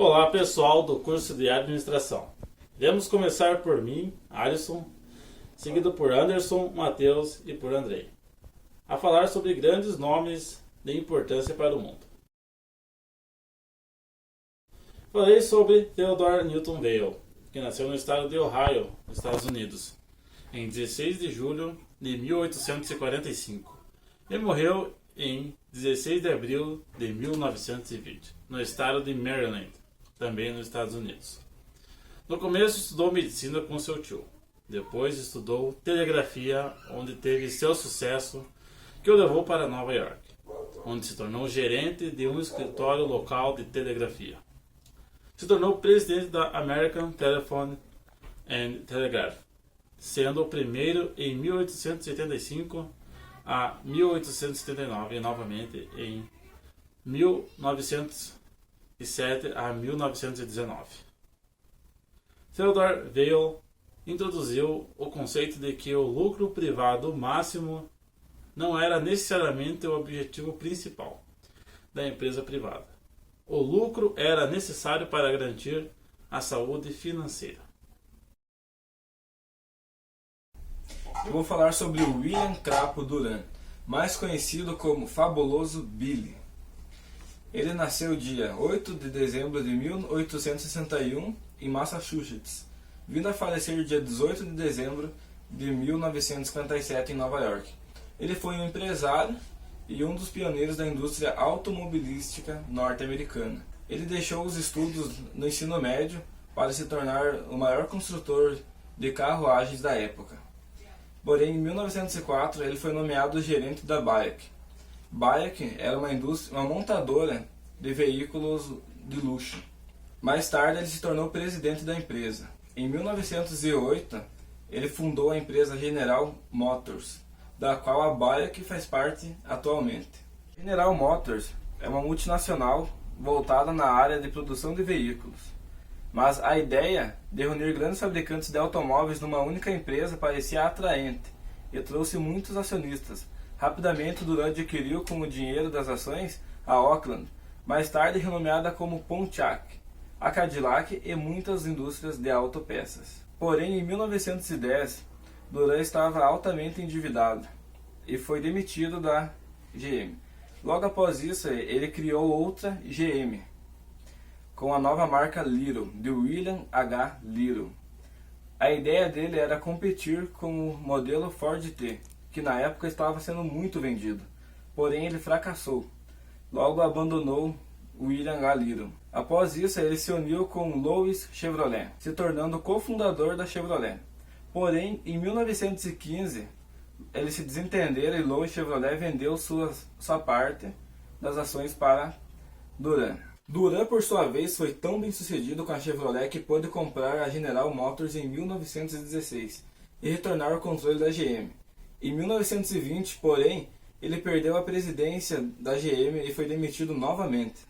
Olá pessoal do curso de administração. Iremos começar por mim, Alisson, seguido por Anderson, Matheus e por Andrei, a falar sobre grandes nomes de importância para o mundo. Falei sobre Theodore Newton Vail, que nasceu no estado de Ohio, nos Estados Unidos, em 16 de julho de 1845 e morreu em 16 de abril de 1920, no estado de Maryland, também nos Estados Unidos. No começo estudou medicina com seu tio, depois estudou telegrafia, onde teve seu sucesso, que o levou para Nova York, onde se tornou gerente de um escritório local de telegrafia. Se tornou presidente da American Telephone and Telegraph, sendo o primeiro em 1885 a 1879 e novamente em 1907 a 1919. Theodore Vail introduziu o conceito de que o lucro privado máximo não era necessariamente o objetivo principal da empresa privada. O lucro era necessário para garantir a saúde financeira. Eu vou falar sobre o William Crapo Duran, mais conhecido como Fabuloso Billy. Ele nasceu dia 8 de dezembro de 1861 em Massachusetts, vindo a falecer dia 18 de dezembro de 1957 em Nova York. Ele foi um empresário e um dos pioneiros da indústria automobilística norte-americana. Ele deixou os estudos no ensino médio para se tornar o maior construtor de carruagens da época. Porém, em 1904, ele foi nomeado gerente da Buick. Buick era uma montadora de veículos de luxo. Mais tarde, ele se tornou presidente da empresa. Em 1908, ele fundou a empresa General Motors, da qual a Buick faz parte atualmente. General Motors é uma multinacional voltada na área de produção de veículos. Mas a ideia de reunir grandes fabricantes de automóveis numa única empresa parecia atraente e trouxe muitos acionistas. Rapidamente, Duran adquiriu com o dinheiro das ações a Oakland, mais tarde renomeada como Pontiac, a Cadillac e muitas indústrias de autopeças. Porém, em 1910, Duran estava altamente endividado e foi demitido da GM. Logo após isso, ele criou outra GM, com a nova marca Little, de William H. Little. A ideia dele era competir com o modelo Ford T, que na época estava sendo muito vendido, porém ele fracassou. Logo abandonou William H. Little. Após isso, ele se uniu com Louis Chevrolet, se tornando cofundador da Chevrolet. Porém, em 1915, eles se desentenderam e Louis Chevrolet vendeu sua parte das ações para Duran. Duran, por sua vez, foi tão bem sucedido com a Chevrolet que pôde comprar a General Motors em 1916 e retornar ao controle da GM. Em 1920, porém, ele perdeu a presidência da GM e foi demitido novamente.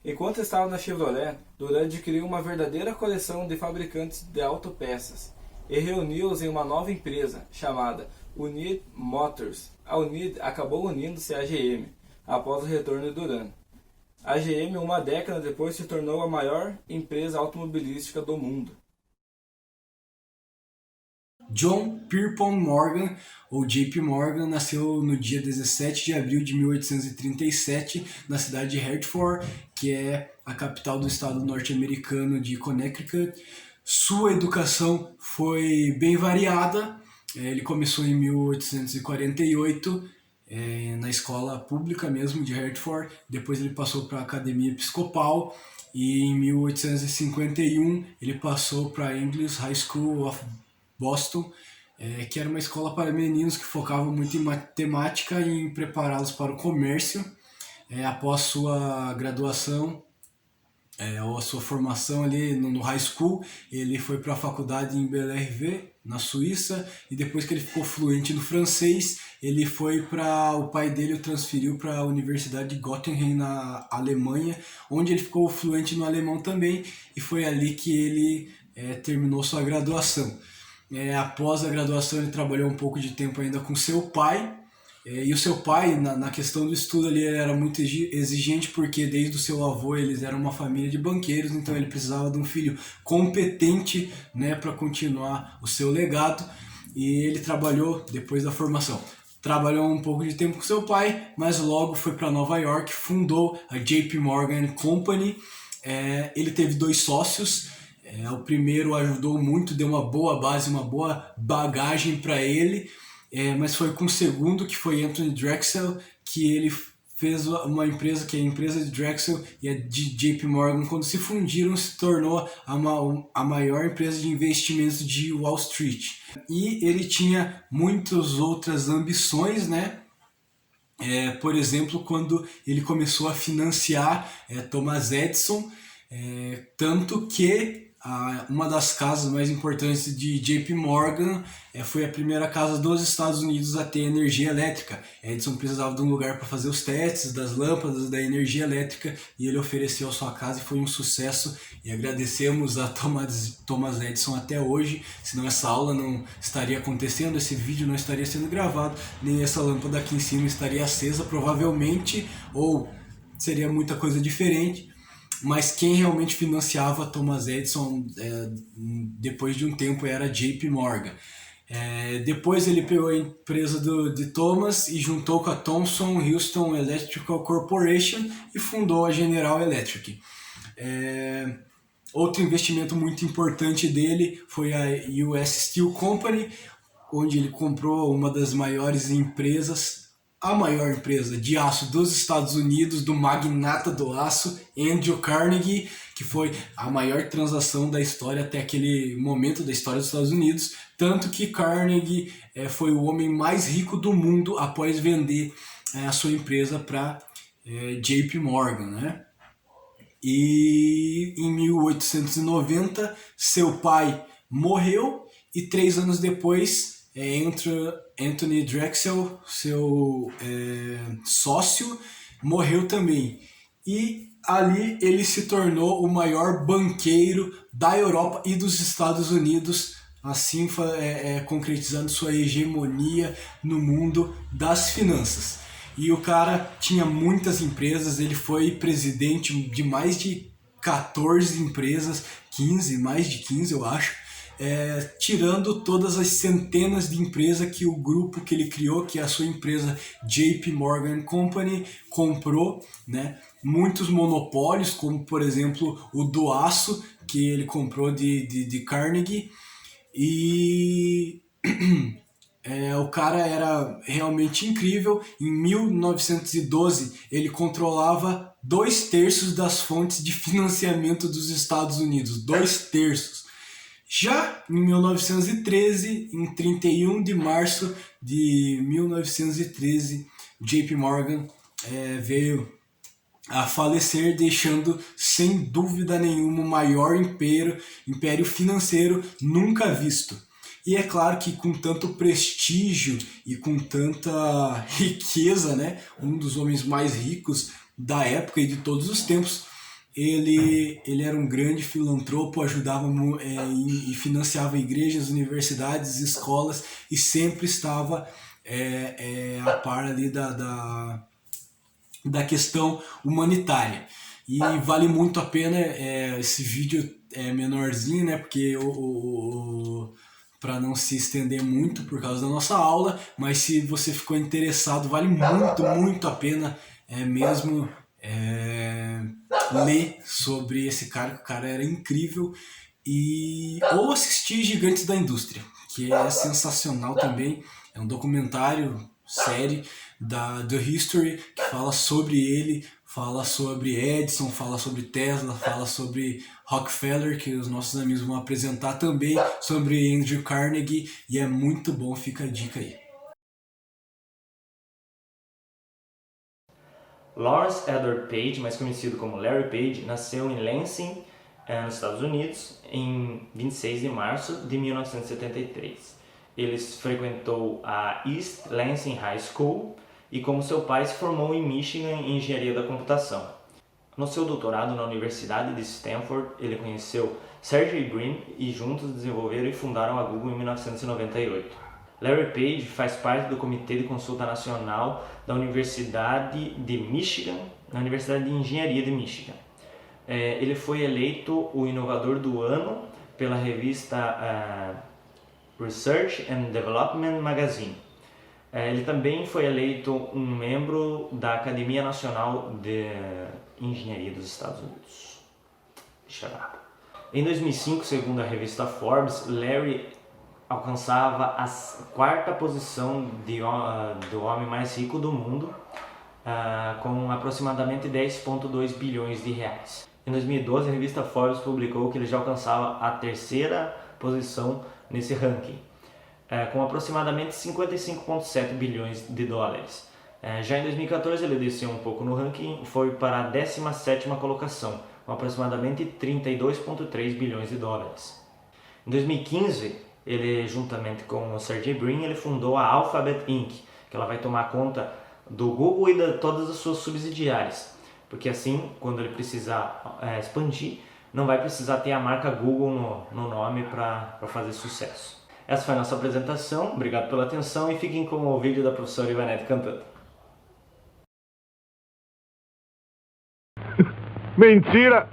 Enquanto estava na Chevrolet, Duran adquiriu uma verdadeira coleção de fabricantes de autopeças e reuniu-os em uma nova empresa chamada United Motors. A United acabou unindo-se à GM após o retorno de Duran. A GM, uma década depois, se tornou a maior empresa automobilística do mundo. John Pierpont Morgan, ou JP Morgan, nasceu no dia 17 de abril de 1837 na cidade de Hartford, que é a capital do estado norte-americano de Connecticut. Sua educação foi bem variada. Ele começou em 1848 na escola pública mesmo de Hartford, depois ele passou para a Academia Episcopal e em 1851 ele passou para a English High School of Boston, que era uma escola para meninos que focava muito em matemática e em prepará-los para o comércio. Após sua graduação, ou a sua formação ali no high school, ele foi para a faculdade em BLRV, na Suíça, e depois que ele ficou fluente no francês, ele foi o pai dele o transferiu para a Universidade de Göttingen, na Alemanha, onde ele ficou fluente no alemão também, e foi ali que ele terminou sua graduação. Após a graduação, ele trabalhou um pouco de tempo ainda com seu pai, E o seu pai, na questão do estudo, ele era muito exigente porque desde o seu avô eles eram uma família de banqueiros, então ele precisava de um filho competente, né, para continuar o seu legado. E ele trabalhou depois da formação. Trabalhou um pouco de tempo com seu pai, mas logo foi para Nova York, fundou a JP Morgan Company. Ele teve 2 sócios. O primeiro ajudou muito, deu uma boa base, uma boa bagagem para ele. Mas foi com o segundo, que foi Anthony Drexel, que ele fez uma empresa, que é a empresa de Drexel e a de JP Morgan, quando se fundiram, se tornou a maior empresa de investimentos de Wall Street. E ele tinha muitas outras ambições, né? Por exemplo, quando ele começou a financiar Thomas Edison, tanto que uma das casas mais importantes de JP Morgan foi a primeira casa dos Estados Unidos a ter energia elétrica. Edison precisava de um lugar para fazer os testes das lâmpadas, da energia elétrica, e ele ofereceu a sua casa e foi um sucesso. E agradecemos a Thomas Edison até hoje, senão essa aula não estaria acontecendo, esse vídeo não estaria sendo gravado, nem essa lâmpada aqui em cima estaria acesa provavelmente, ou seria muita coisa diferente. Mas quem realmente financiava Thomas Edison depois de um tempo era JP Morgan. Depois ele pegou a empresa de Thomas e juntou com a Thomson Houston Electrical Corporation e fundou a General Electric. Outro investimento muito importante dele foi a US Steel Company, onde ele comprou uma das maiores empresas, a maior empresa de aço dos Estados Unidos, do magnata do aço, Andrew Carnegie, que foi a maior transação da história até aquele momento da história dos Estados Unidos, tanto que Carnegie foi o homem mais rico do mundo após vender a sua empresa para JP Morgan, né? E em 1890 seu pai morreu e 3 anos depois Anthony Drexel, seu sócio, morreu também. E ali ele se tornou o maior banqueiro da Europa e dos Estados Unidos, assim concretizando sua hegemonia no mundo das finanças. E o cara tinha muitas empresas, ele foi presidente de mais de 14 empresas, 15, mais de 15 eu acho, tirando todas as centenas de empresas que o grupo que ele criou, que é a sua empresa JP Morgan Company, comprou, né? Muitos monopólios, como por exemplo o do aço, que ele comprou de Carnegie, e o cara era realmente incrível. Em 1912 ele controlava 2/3 das fontes de financiamento dos Estados Unidos, 2/3. Já em 1913, em 31 de março de 1913, JP Morgan veio a falecer, deixando sem dúvida nenhuma o maior império financeiro nunca visto. E é claro que com tanto prestígio e com tanta riqueza, né, um dos homens mais ricos da época e de todos os tempos, ele era um grande filantropo, ajudava e financiava igrejas, universidades, escolas e sempre estava a par ali da questão humanitária. E vale muito a pena, esse vídeo é menorzinho, né, porque para não se estender muito por causa da nossa aula, mas se você ficou interessado, vale muito, muito a pena mesmo ler sobre esse cara, que o cara era incrível, ou assistir Gigantes da Indústria, que é sensacional também, é um documentário, série da The History, que fala sobre ele, fala sobre Edison, fala sobre Tesla, fala sobre Rockefeller, que os nossos amigos vão apresentar também, sobre Andrew Carnegie, e é muito bom, fica a dica aí. Lawrence Edward Page, mais conhecido como Larry Page, nasceu em Lansing, nos Estados Unidos, em 26 de março de 1973. Ele frequentou a East Lansing High School e, como seu pai, se formou em Michigan em Engenharia da Computação. No seu doutorado na Universidade de Stanford, ele conheceu Sergey Brin e juntos desenvolveram e fundaram a Google em 1998. Larry Page faz parte do Comitê de Consulta Nacional da Universidade de Michigan, na Universidade de Engenharia de Michigan. Ele foi eleito o inovador do ano pela revista Research and Development Magazine. Ele também foi eleito um membro da Academia Nacional de Engenharia dos Estados Unidos. Em 2005, segundo a revista Forbes, Larry alcançava a quarta posição do homem mais rico do mundo, com aproximadamente 10,2 bilhões de reais. Em 2012, a revista Forbes publicou que ele já alcançava a terceira posição nesse ranking, com aproximadamente 55,7 bilhões de dólares. Já em 2014, ele desceu um pouco no ranking e foi para a 17ª colocação, com aproximadamente 32,3 bilhões de dólares. Em 2015, ele, juntamente com o Sergey Brin, ele fundou a Alphabet Inc., que ela vai tomar conta do Google e de todas as suas subsidiárias, porque assim, quando ele precisar expandir, não vai precisar ter a marca Google no nome para fazer sucesso. Essa foi a nossa apresentação, obrigado pela atenção e fiquem com o vídeo da professora Ivanete cantando. Mentira!